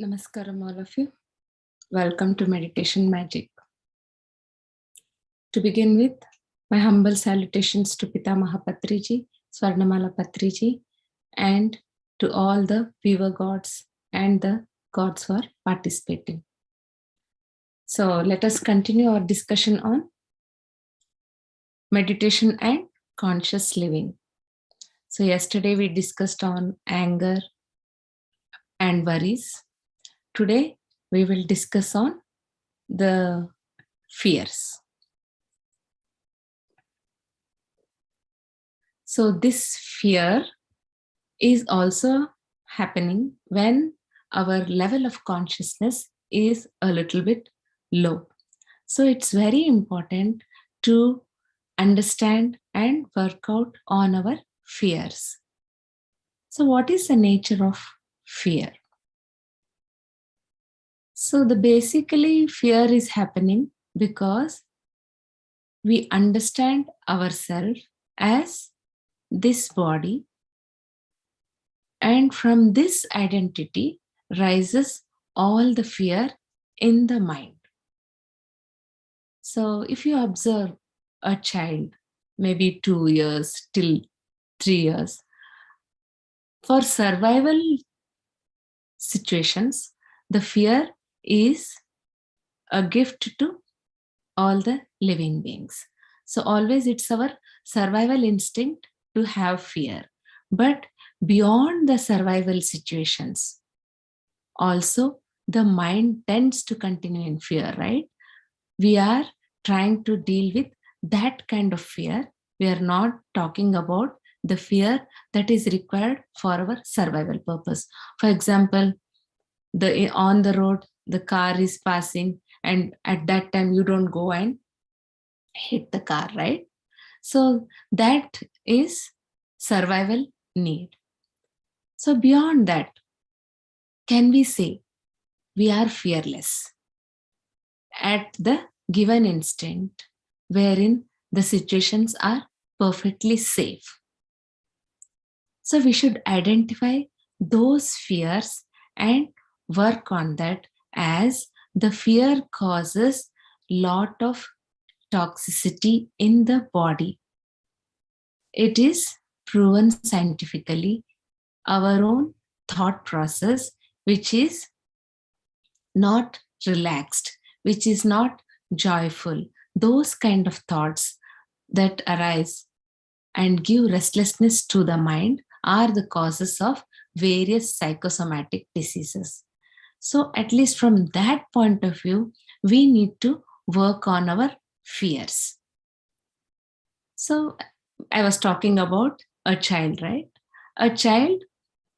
Namaskaram, all of you. Welcome to Meditation Magic. To begin with, my humble salutations to Pitamaha Patriji, Swarnamala Patriji, and to all the viewer gods and the gods who are participating. So let us continue our discussion on meditation and conscious living. So yesterday we discussed on anger and worries. Today we will discuss on the fears. So this fear is also happening when our level of consciousness is a little bit low. So it's very important to understand and work out on our fears. So what is the nature of fear? So basically fear is happening because we understand ourselves as this body, and from this identity rises all the fear in the mind. So if you observe a child, maybe 2 years till 3 years, for survival situations, the fear is a gift to all the living beings. So always it's our survival instinct to have fear. But beyond the survival situations, also the mind tends to continue in fear, right? We are trying to deal with that kind of fear. We are not talking about the fear that is required for our survival purpose. For example, on the road, the car is passing, and at that time you don't go and hit the car, right? So that is survival need. So beyond that, can we say we are fearless at the given instant wherein the situations are perfectly safe? So we should identify those fears and work on that, as the fear causes lot of toxicity in the body. It is proven scientifically. Our own thought process, which is not relaxed, which is not joyful, those kind of thoughts that arise and give restlessness to the mind are the causes of various psychosomatic diseases. So at least from that point of view, we need to work on our fears. So I was talking about a child, right? A child,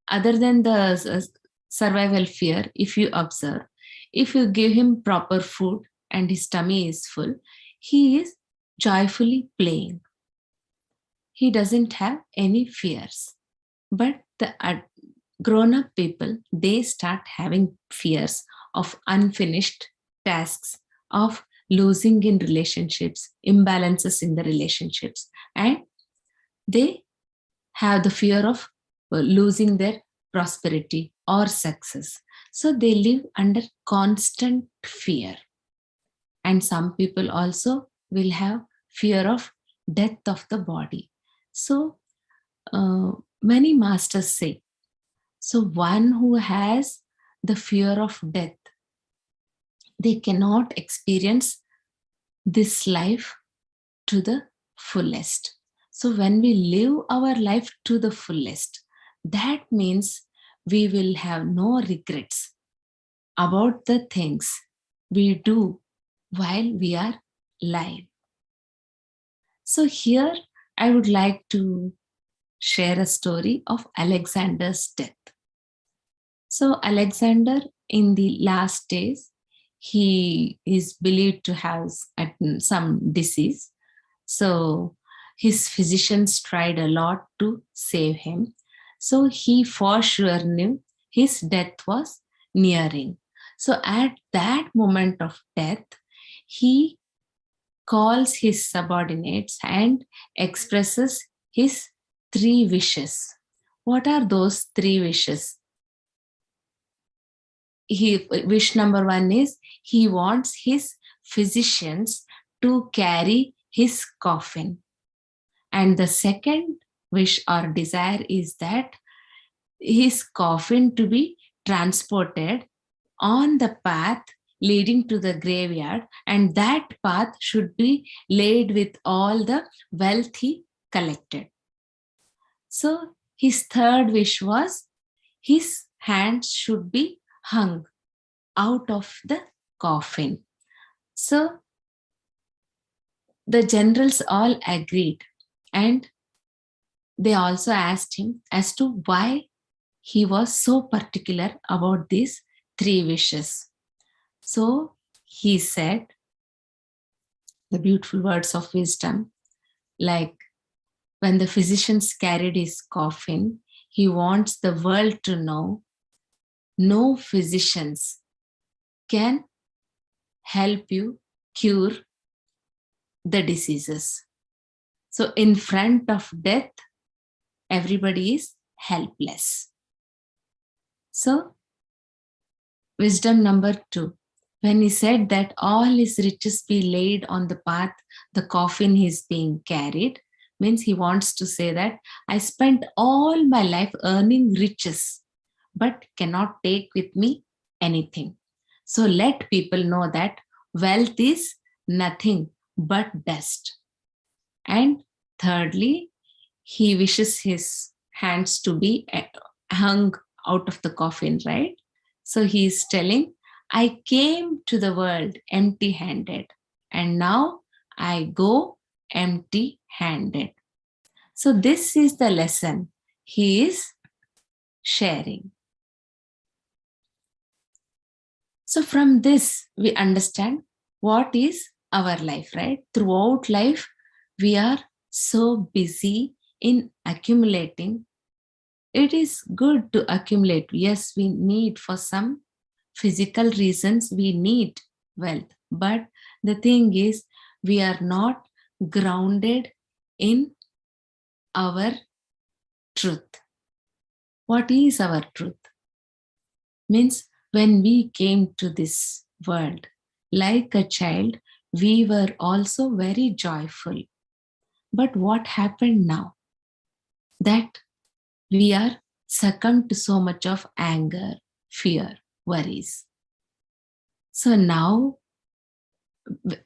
other than the survival fear, if you observe, if you give him proper food and his tummy is full, he is joyfully playing. He doesn't have any fears. But the grown-up people, they start having fears of unfinished tasks, of losing in relationships, imbalances in the relationships, and they have the fear of losing their prosperity or success. So they live under constant fear. And some people also will have fear of death of the body. So many masters say, so one who has the fear of death, they cannot experience this life to the fullest. So when we live our life to the fullest, that means we will have no regrets about the things we do while we are alive. So here I would like to share a story of Alexander's death. So Alexander, in the last days, he is believed to have some disease. So his physicians tried a lot to save him. So he for sure knew his death was nearing. So at that moment of death, he calls his subordinates and expresses his 3 wishes. What are those 3 wishes? wish number one is he wants his physicians to carry his coffin. And the second wish or desire is that his coffin to be transported on the path leading to the graveyard, and that path should be laid with all the wealth he collected. So his third wish was his hands should be hung out of the coffin. So the generals all agreed, and they also asked him as to why he was so particular about these three wishes. So he said the beautiful words of wisdom, like when the physicians carried his coffin, he wants the world to know no physicians can help you cure the diseases. So in front of death, everybody is helpless. So wisdom number 2, when he said that all his riches be laid on the path, the coffin is being carried, means he wants to say that I spent all my life earning riches, but cannot take with me anything. So let people know that wealth is nothing but dust. And thirdly, he wishes his hands to be hung out of the coffin, right? So he is telling, I came to the world empty handed, and now I go empty handed. So this is the lesson he is sharing. So from this, we understand what is our life, right? Throughout life, we are so busy in accumulating. It is good to accumulate. Yes, we need for some physical reasons, we need wealth. But the thing is, we are not grounded in our truth. What is our truth? Means when we came to this world, like a child, we were also very joyful. But what happened now? That we are succumbed to so much of anger, fear, worries. So now,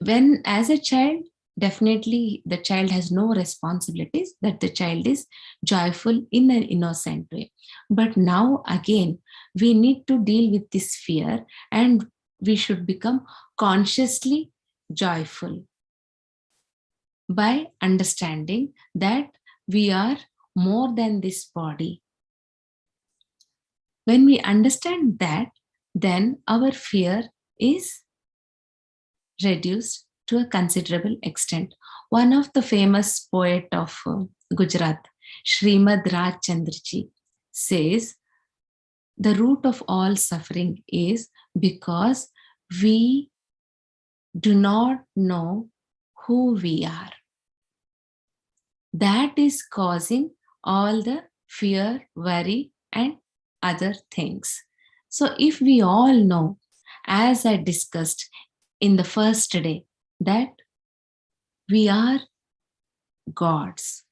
when as a child, definitely the child has no responsibilities, that the child is joyful in an innocent way. But now again, we need to deal with this fear, and we should become consciously joyful by understanding that we are more than this body. When we understand that, then our fear is reduced to a considerable extent. One of the famous poet of Gujarat, Srimad Rajchandraji, says, the root of all suffering is because we do not know who we are. That is causing all the fear, worry, and other things. So if we all know, as I discussed in the first day, that we are gods,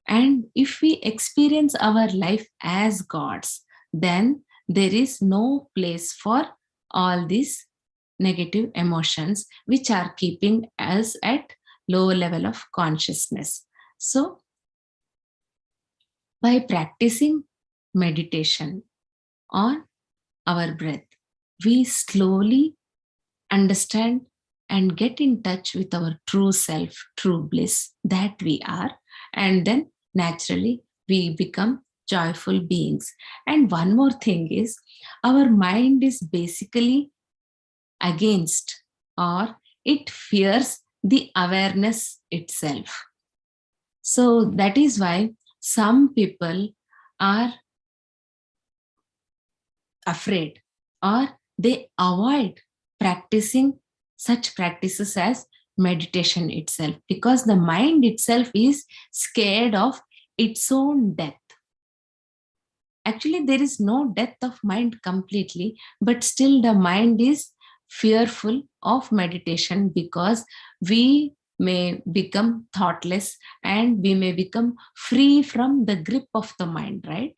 and if we experience our life as gods, then there is no place for all these negative emotions which are keeping us at low level of consciousness. So by practicing meditation on our breath, we slowly understand and get in touch with our true self, true bliss that we are, and then naturally we become joyful beings. And one more thing is, our mind is basically against, or it fears the awareness itself. So that is why some people are afraid, or they avoid practicing such practices as meditation itself, because the mind itself is scared of its own death. Actually, there is no death of mind completely, but still the mind is fearful of meditation because we may become thoughtless and we may become free from the grip of the mind, right?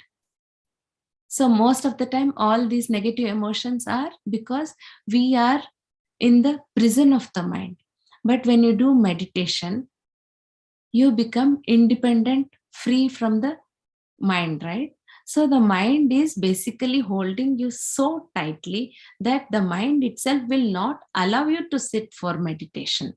So most of the time, all these negative emotions are because we are in the prison of the mind. But when you do meditation, you become independent, free from the mind, right? So the mind is basically holding you so tightly that the mind itself will not allow you to sit for meditation.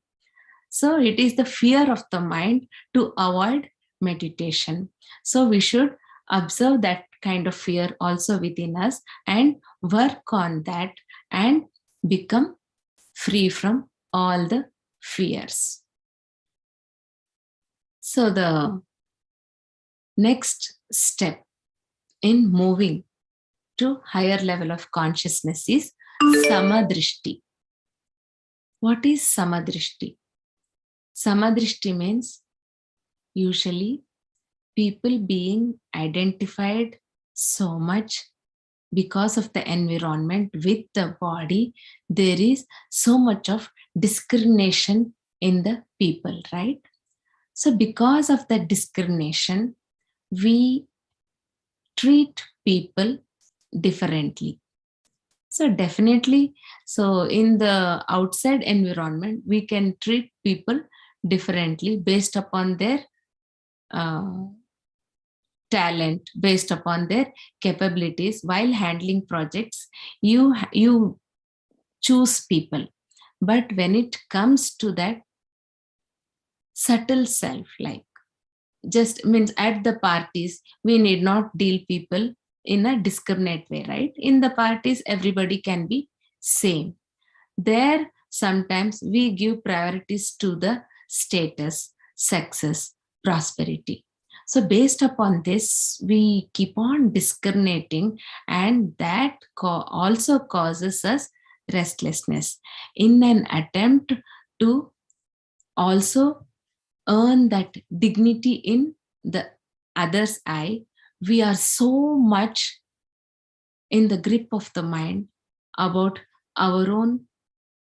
So it is the fear of the mind to avoid meditation. So we should observe that kind of fear also within us and work on that and become free from all the fears. So the next step in moving to higher level of consciousness is samadrishti. What is samadrishti? Samadrishti means usually people being identified so much because of the environment with the body, there is so much of discrimination in the people, right? So because of the discrimination, we treat people differently. So definitely, so in the outside environment, we can treat people differently based upon their uh, talent, based upon their capabilities. While handling projects, you choose people, but when it comes to that subtle self, like just means at the parties, we need not deal people in a discriminate way, right? In the parties, everybody can be same. There, sometimes we give priorities to the status, success, prosperity. So, based upon this, we keep on discriminating, and that also causes us restlessness in an attempt to also earn that dignity in the other's eye. We are so much in the grip of the mind about our own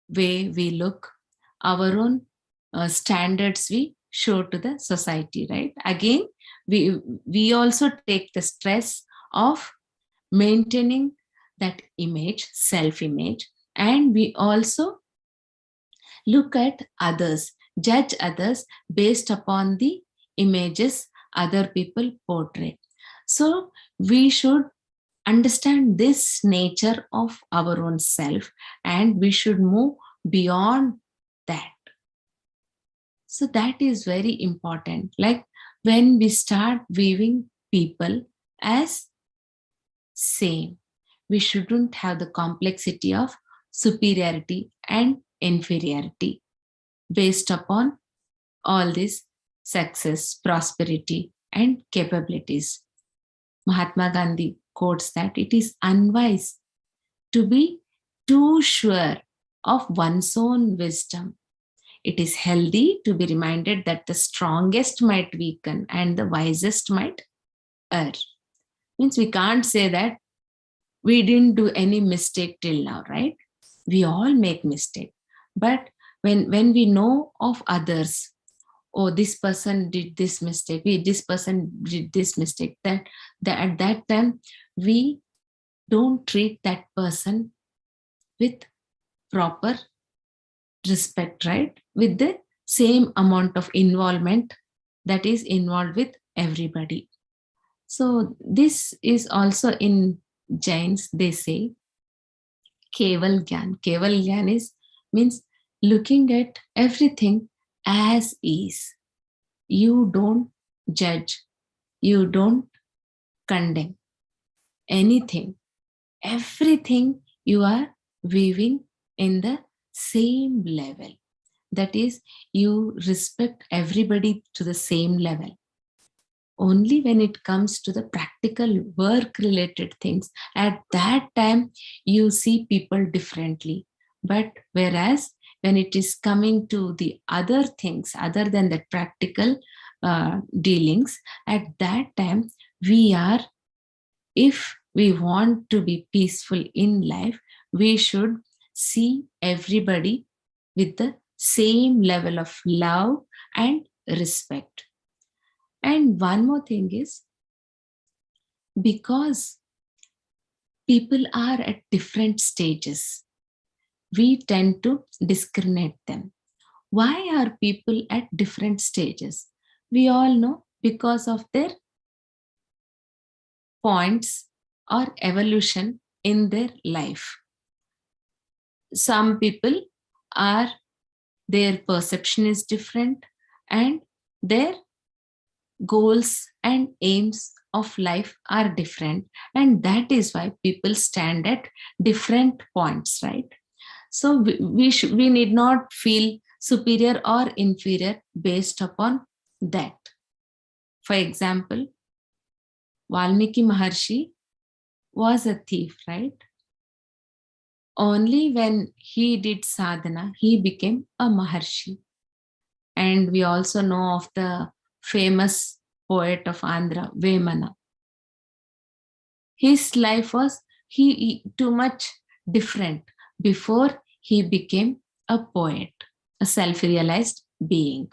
way we look, our own standards we show to the society, right? Again, we also take the stress of maintaining that image, self image, and we also look at others, judge others based upon the images other people portray. So we should understand this nature of our own self and we should move beyond that. So that is very important. Like when we start viewing people as same, we shouldn't have the complexity of superiority and inferiority based upon all this success, prosperity, and capabilities. Mahatma Gandhi quotes that it is unwise to be too sure of one's own wisdom. It is healthy to be reminded that the strongest might weaken and the wisest might err. Means we can't say that we didn't do any mistake till now, right? We all make mistake. But when we know of others, oh, this person did this mistake, this person did this mistake, that at that time we don't treat that person with proper respect, right? With the same amount of involvement that is involved with everybody. So this is also in Jains, they say Keval Gyan. Keval Gyan is means looking at everything as is. You don't judge, you don't condemn anything. Everything you are viewing in the same level. That is, you respect everybody to the same level. Only when it comes to the practical work related things, at that time you see people differently. But whereas when it is coming to the other things other than the practical dealings, at that time we are If we want to be peaceful in life, we should see everybody with the same level of love and respect. And one more thing is, because people are at different stages, we tend to discriminate them. Why are people at different stages? We all know because of their points or evolution in their life. Some people are, their perception is different, and their goals and aims of life are different, and that is why people stand at different points, right? So we need not feel superior or inferior based upon that. For example, Valmiki Maharshi was a thief, right? Only when he did sadhana, he became a Maharshi. And we also know of the famous poet of Andhra, Vemana. His life was too much different before he became a poet, a self-realized being.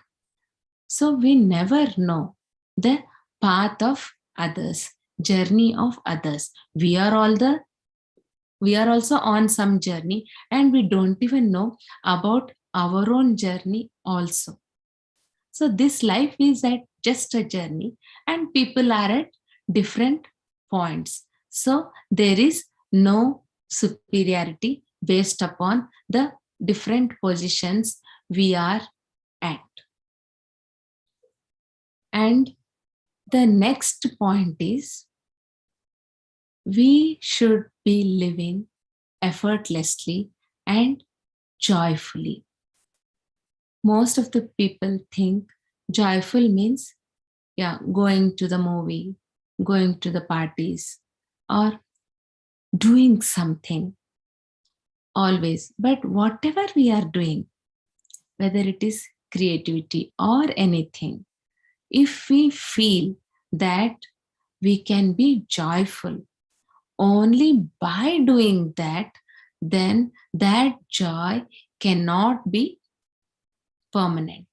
So we never know the path of others, journey of others. We are also on some journey, and we don't even know about our own journey also. So this life is at just a journey, and people are at different points. So there is no superiority based upon the different positions we are at. And the next point is, we should be living effortlessly and joyfully. Most of the people think joyful means, yeah, going to the movie, going to the parties, or doing something always. But whatever we are doing, whether it is creativity or anything, if we feel that we can be joyful only by doing that, then that joy cannot be permanent.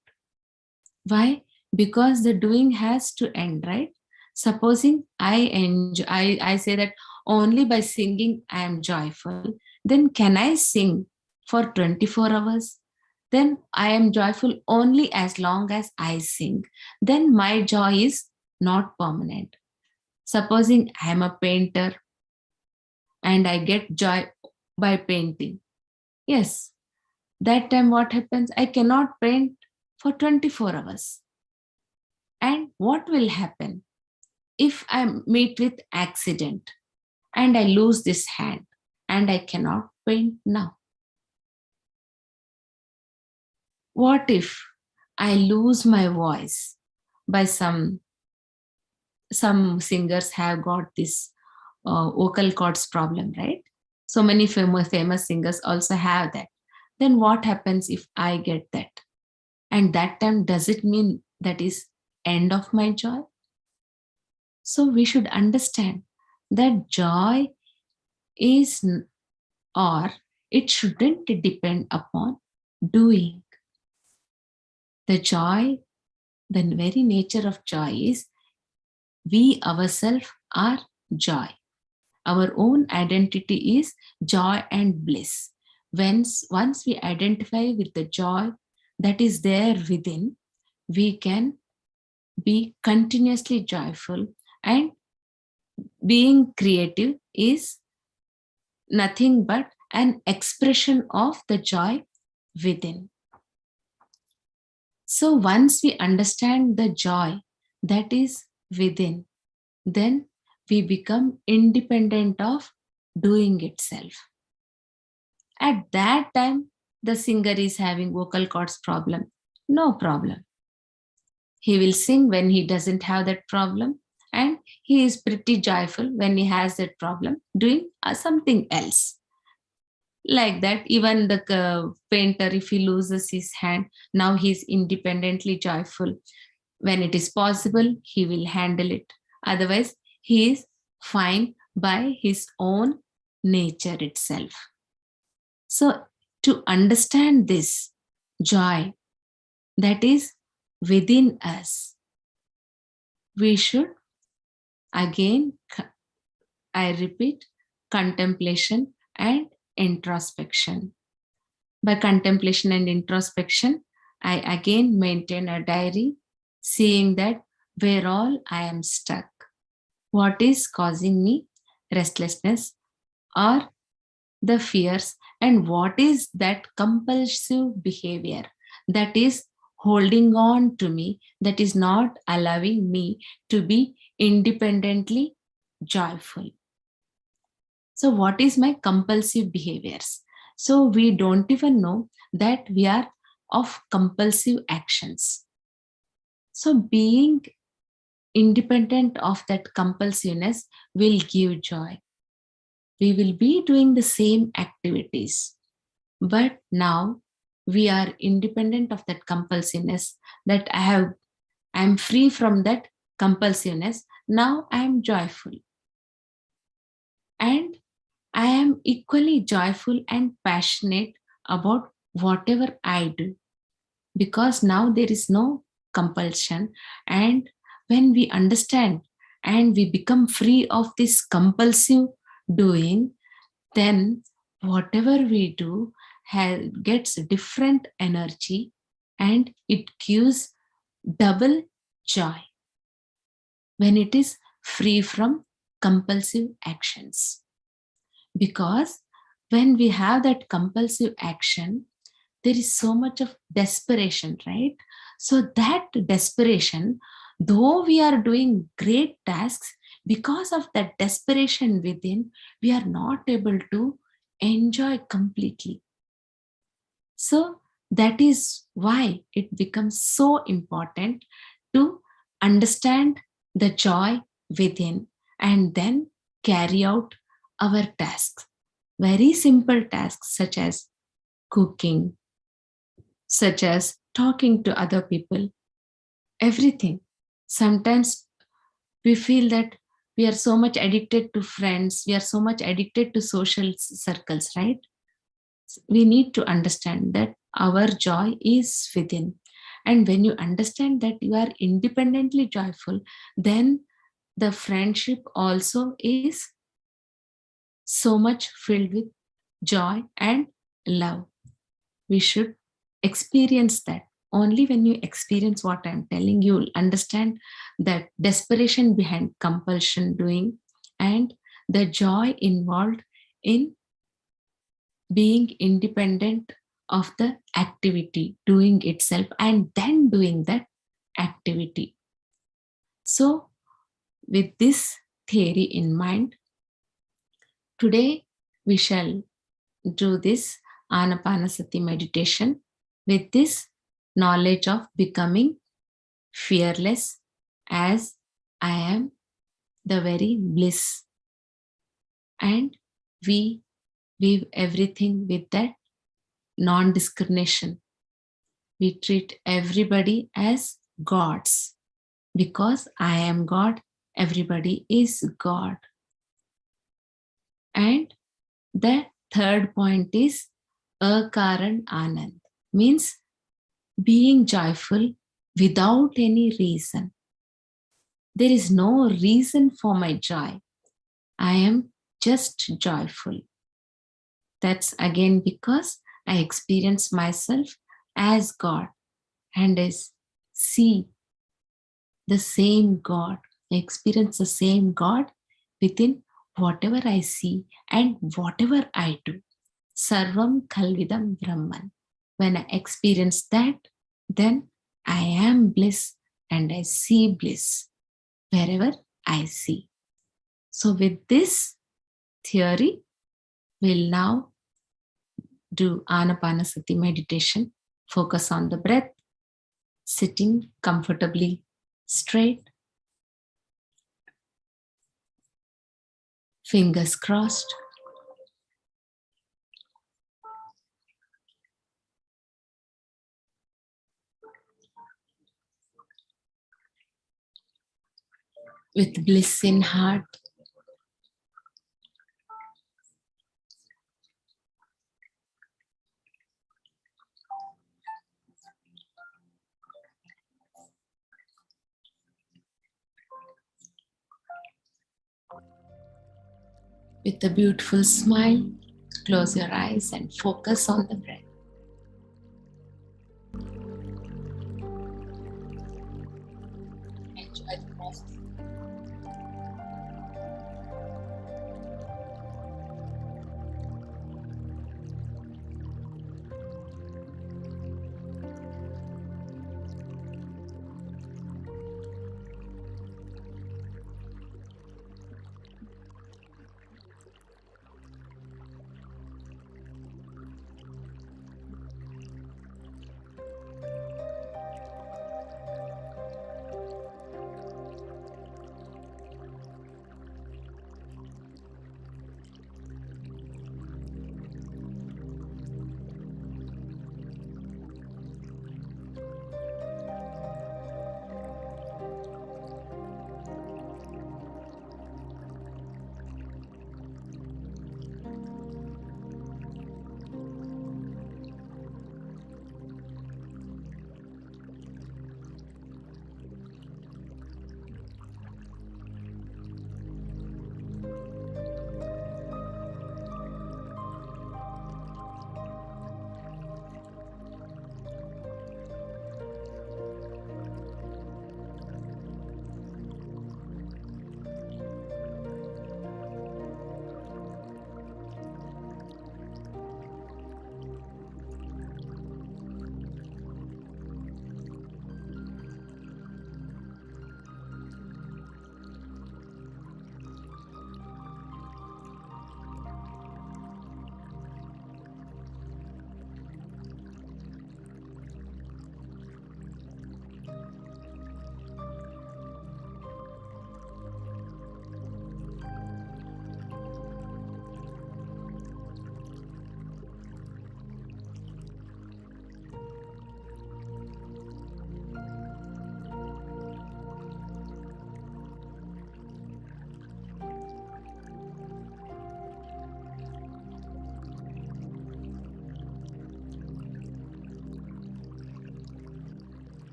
Why? Because the doing has to end, right? Supposing I say that only by singing I am joyful, then can I sing for 24 hours? Then I am joyful only as long as I sing. Then my joy is not permanent. Supposing I am a painter and I get joy by painting. Yes, that time what happens? I cannot paint for 24 hours. And what will happen if I meet with accident and I lose this hand and I cannot paint now? What if I lose my voice by some singers have got this vocal cords problem, right? So many famous singers also have that. Then what happens if I get that? And that time, does it mean that is end of my joy? So we should understand that joy is, or it shouldn't depend upon doing. The joy, the very nature of joy is, we ourselves are joy. Our own identity is joy and bliss. Once we identify with the joy that is there within, we can be continuously joyful, and being creative is nothing but an expression of the joy within. So once we understand the joy that is within, then we become independent of doing itself. At that time, the singer is having vocal cords problem. No problem. He will sing when he doesn't have that problem, and he is pretty joyful when he has that problem doing something else. Like that, even the painter, if he loses his hand, now he's independently joyful. When it is possible, he will handle it. Otherwise, he is fine by his own nature itself. So, to understand this joy that is within us, we should again, I repeat, contemplation and introspection. By contemplation and introspection, I again maintain a diary, seeing that where all I am stuck, what is causing me restlessness or the fears, and what is that compulsive behavior that is holding on to me, that is not allowing me to be independently joyful. So, what is my compulsive behaviors? So, we don't even know that we are of compulsive actions. So, being independent of that compulsiveness will give joy. We will be doing the same activities, but now we are independent of that compulsiveness, that I'm free from that compulsiveness. Now I am joyful, and I am equally joyful and passionate about whatever I do, because now there is no compulsion. And when we understand and we become free of this compulsive doing, then whatever we do gets different energy, and it gives double joy when it is free from compulsive actions. Because when we have that compulsive action, there is so much of desperation, right? So that desperation, though we are doing great tasks, because of that desperation within, we are not able to enjoy completely. So that is why it becomes so important to understand the joy within and then carry out our tasks. Very simple tasks such as cooking, such as talking to other people, everything. Sometimes we feel that we are so much addicted to friends, we are so much addicted to social circles, right? We need to understand that our joy is within. And when you understand that you are independently joyful, then the friendship also is so much filled with joy and love. We should experience that. Only when you experience what I'm telling, you will understand that desperation behind compulsion doing and the joy involved in being independent of the activity, doing itself, and then doing that activity. So, with this theory in mind, today we shall do this Anapanasati meditation with this knowledge of becoming fearless as I am the very bliss. And we weave everything with that non discrimination. We treat everybody as gods. Because I am God, everybody is God. And the third point is Akaran Anand, means being joyful without any reason. There is no reason for my joy. I am just joyful. That's again because I experience myself as God and I see the same God. I experience the same God within whatever I see and whatever I do. Sarvam Kalvidam Brahman. When I experience that, then I am bliss and I see bliss wherever I see. So, with this theory, we'll now do Anapanasati meditation. Focus on the breath, sitting comfortably straight, fingers crossed. With bliss in heart, With a beautiful smile, close your eyes and focus on the breath. Enjoy the process.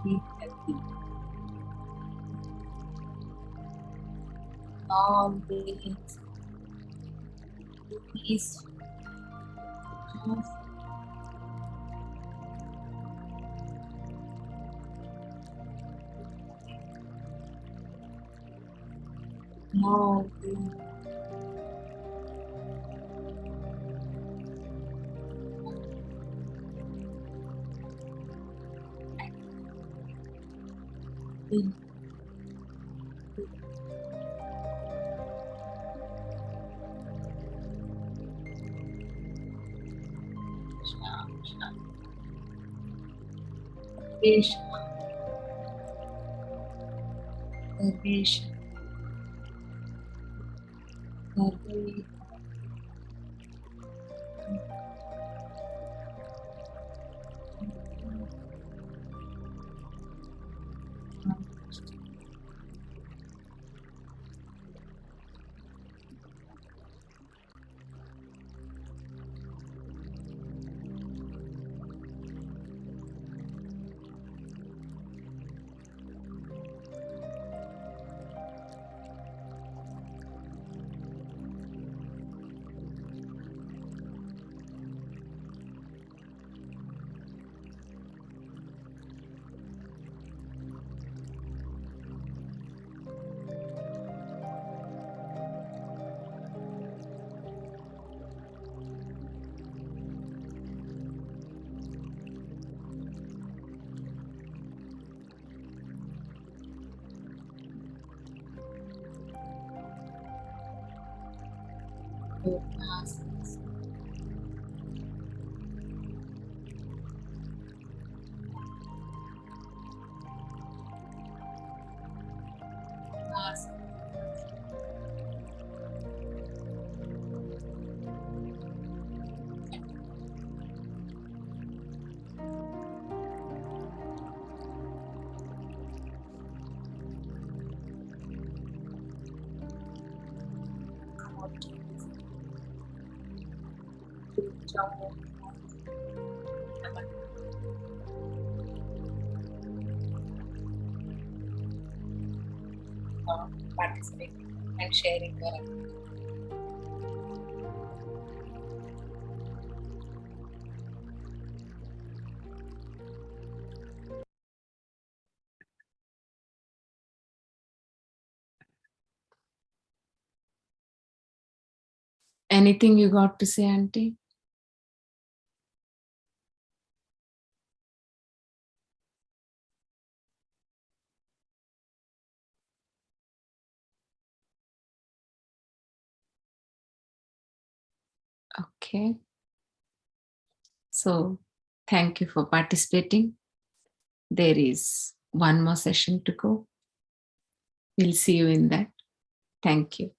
Be healthy. Always peaceful. Always be Sarvesham, Sarvesham, Sarvesham. Asanas, asanas, participating and sharing your anything you got to say, Auntie? Okay. So thank you for participating. There is one more session to go. We'll see you in that. Thank you.